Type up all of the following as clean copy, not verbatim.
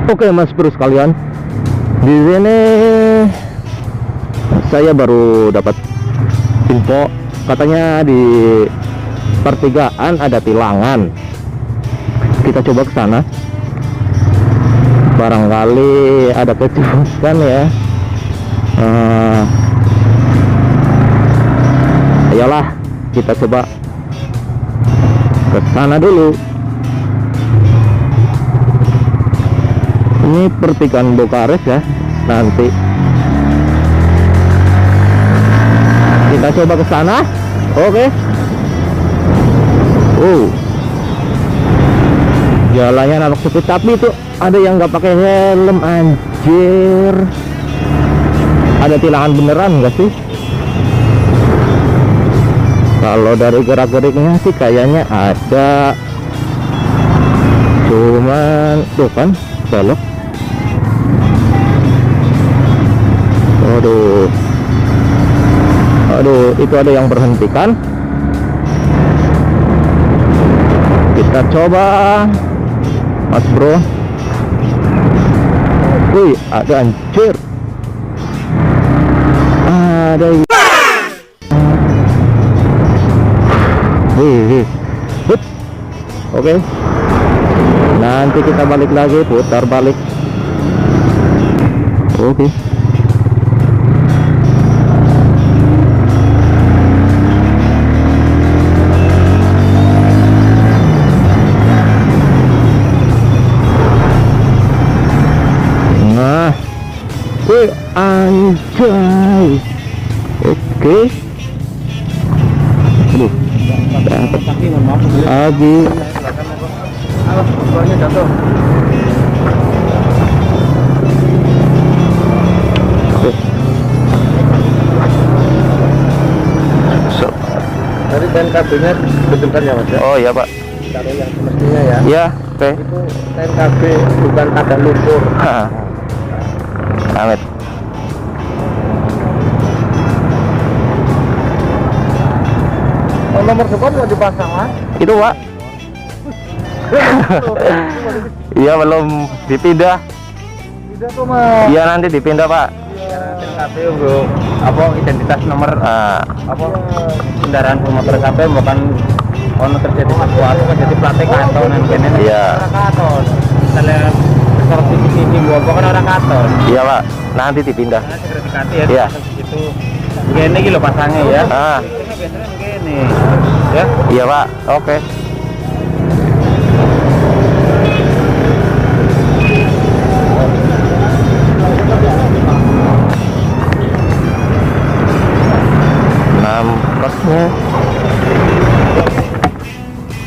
Oke Mas Bro sekalian, di sini saya baru dapat info katanya di pertigaan ada tilangan. Kita coba ke sana. Barangkali ada kejutan ya. Ayolah kita coba ke sana dulu. Ini pertigaan Bukares ya. Nanti kita coba ke sana. Oke. Jalannya nampak sepi, tapi itu ada yang nggak pakai helm, anjir. Ada tilangan beneran nggak sih? Kalau dari gerak-geriknya sih kayaknya ada, cuman tuh kan belok. Aduh, itu ada yang berhentikan. Kita coba, Mas Bro. Wih, ada, anjir. Ada. Wih. Oke. Nanti kita balik lagi, putar balik. Oke. Wih, anjay. Oke. Aduh. Abi. Tadi TNKB-nya bentukkan ya Mas ya? Oh iya Pak. Taruh yang semestinya ya. Iya, oke. Itu TNKB bukan keadaan lumpur. Amit. Oh, nomor depan mau dipasang Mas? Itu Pak. Iya, belum dipindah. Tidak tuh Mas. Iya, nanti dipindah Pak. Iya. TNKB bro. Apa identitas nomor apa kendaraan bermotor sampai bukan ono terjadi sesuatu kan jadi platnya kanton dan kene. Iya. Kanton. Misalnya korupsi sini buat kan orang kanton. Iya Pak, nanti dipindah. Nah, sertifikasi ya. Iya. Gitu. Gini gitu pasangnya ya. Biasanya begini. Ya. Iya Pak, oke.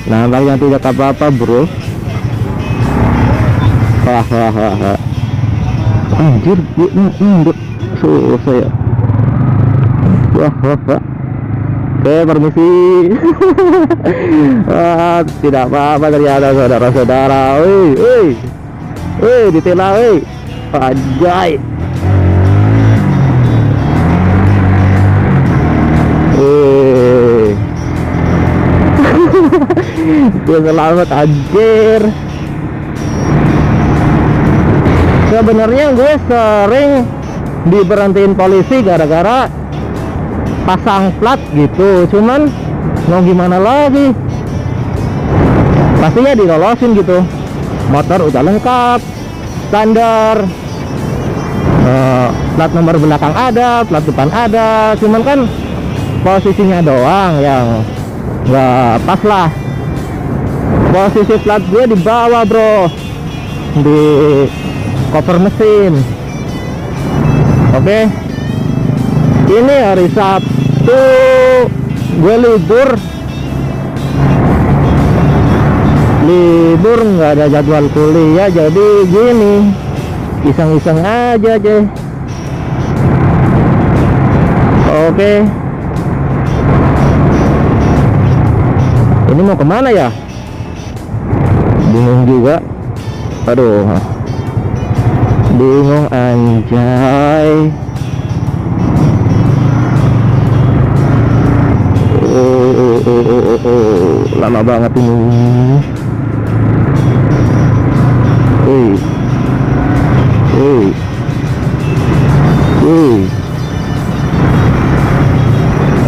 Nampaknya tidak apa-apa bro. Hahaha. Anjir, susah ya. Oke, permisi. Tidak apa-apa ternyata saudara-saudara. Wih, ditilang, wih. Anjay. Gue selamat, anjir. Sebenarnya gue sering diberhentiin polisi gara-gara pasang plat gitu, cuman mau gimana lagi, pastinya dilolosin gitu. Motor udah lengkap, standar, plat nomor belakang ada, plat depan ada, cuman kan posisinya doang yang nggak pas lah. Posisi plat gue di bawah bro, di cover mesin. Oke. Ini hari Sabtu, gue libur nggak ada jadwal kuliah, jadi gini, iseng-iseng aja deh. Oke. Ini mau kemana ya? Bingung juga. Aduh, bingung anjay. Lama banget ini.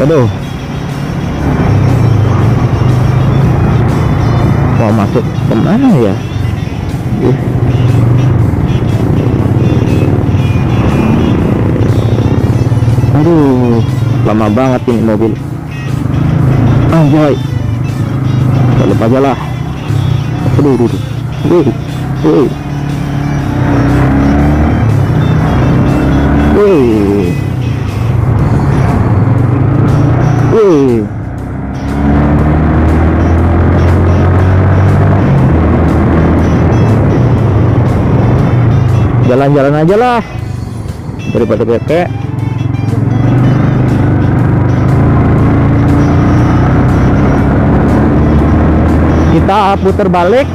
Aduh, mau masuk kemana ya? Aduh, lama banget ini mobil. Anjay, balik aja lah. Aduh. Jalan-jalan aja lah daripada bete. Kita putar balik.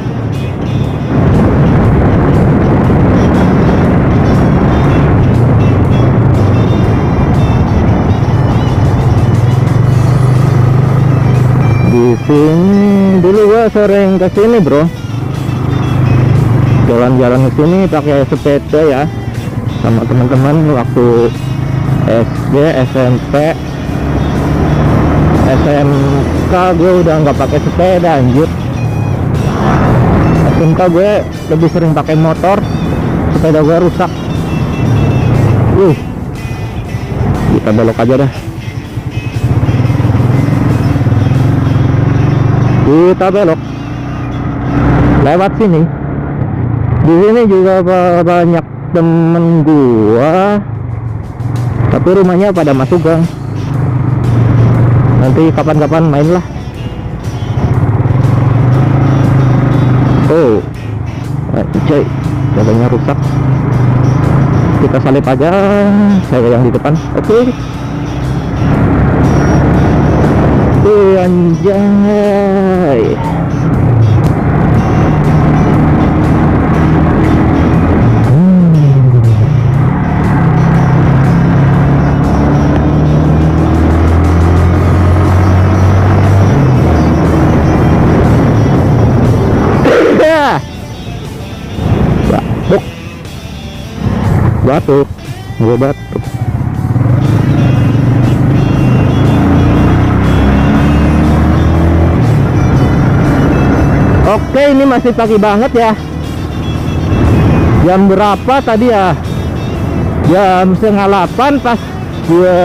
Di sini dulu gua sering ke sini, bro. Jalan-jalan ke sini pakai sepeda ya, sama teman-teman waktu SD, SMP, SMK gue udah nggak pakai sepeda anjir. SMK gue lebih sering pakai motor, sepeda gue rusak. Kita belok aja dah. Kita belok lewat sini. Di sini juga banyak temen gua, tapi rumahnya pada masuk gang. Nanti kapan-kapan main lah. Oh, cuy, jalannya rusak. Kita salip aja, saya yang di depan. Oke. Anjay. Batuk, gue batuk. Oke, ini masih pagi banget ya. Jam berapa tadi ya? Jam 7:30 pas gue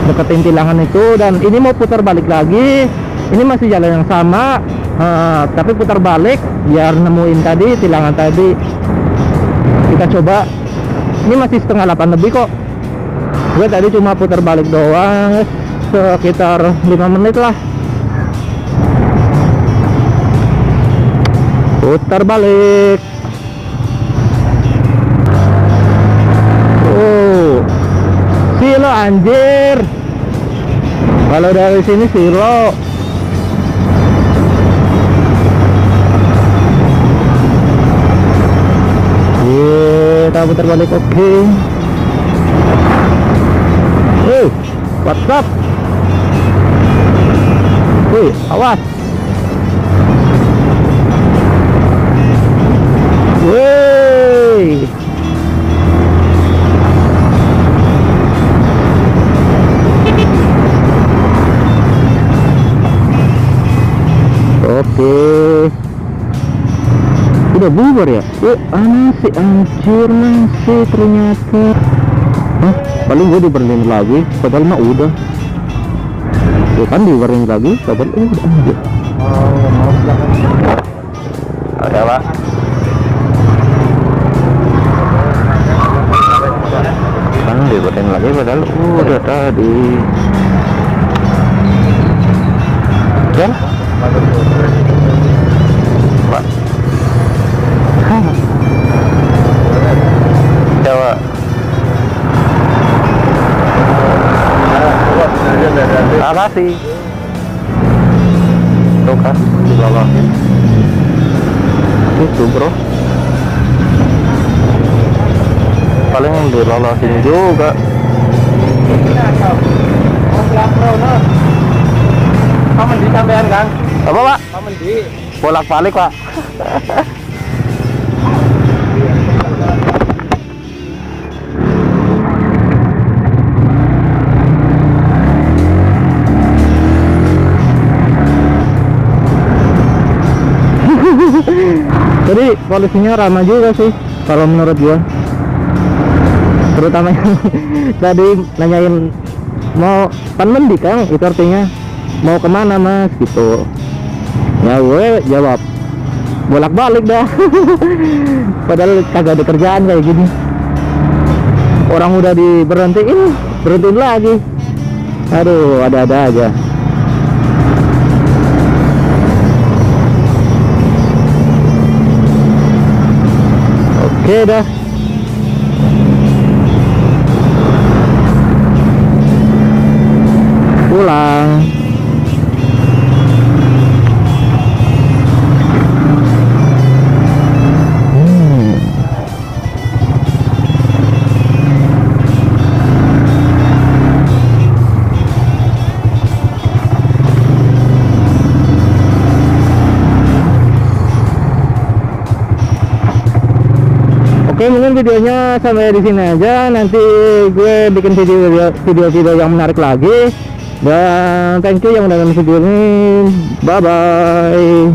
deketin tilangan itu. Dan ini mau putar balik lagi. Ini masih jalan yang sama, tapi putar balik biar nemuin tadi tilangan tadi. Kita coba. Ini masih 7:30 lebih kok. Gue tadi cuma putar balik doang, sekitar 5 menit lah. Putar balik. Silo anjir. Kalau dari sini silo. Kita putar balik. Oke. What's up? Awas. Wey. Oke. Udah bubar ya? Masih anjir, masih ternyata. Hah? Paling gue diberhentiin lagi, padahal mah udah. Ya kan diberhentiin lagi, padahal udah anjir. Ada pak. Kan diberhentiin lagi, padahal udah tadi. Kan? Pak. Jawa. Apa sih? Tuh kan dilolosin. Itu bro. Paling dilolosin juga. Paman di sampean kan? Apa pak? Paman di bolak-balik pak. polisinya ramah juga sih kalau menurut gua, terutama yang tadi nanyain mau panmendi Kang, itu artinya mau kemana Mas gitu ya. Gue jawab bolak-balik dah. Padahal kagak ada kerjaan kayak gini, orang udah berhentiin lagi. Aduh, ada-ada aja. Oke dah. Pulang. Oke, mungkin videonya sampai di sini aja. Nanti gue bikin video yang menarik lagi. Dan thank you yang udah nonton video ini. Bye bye.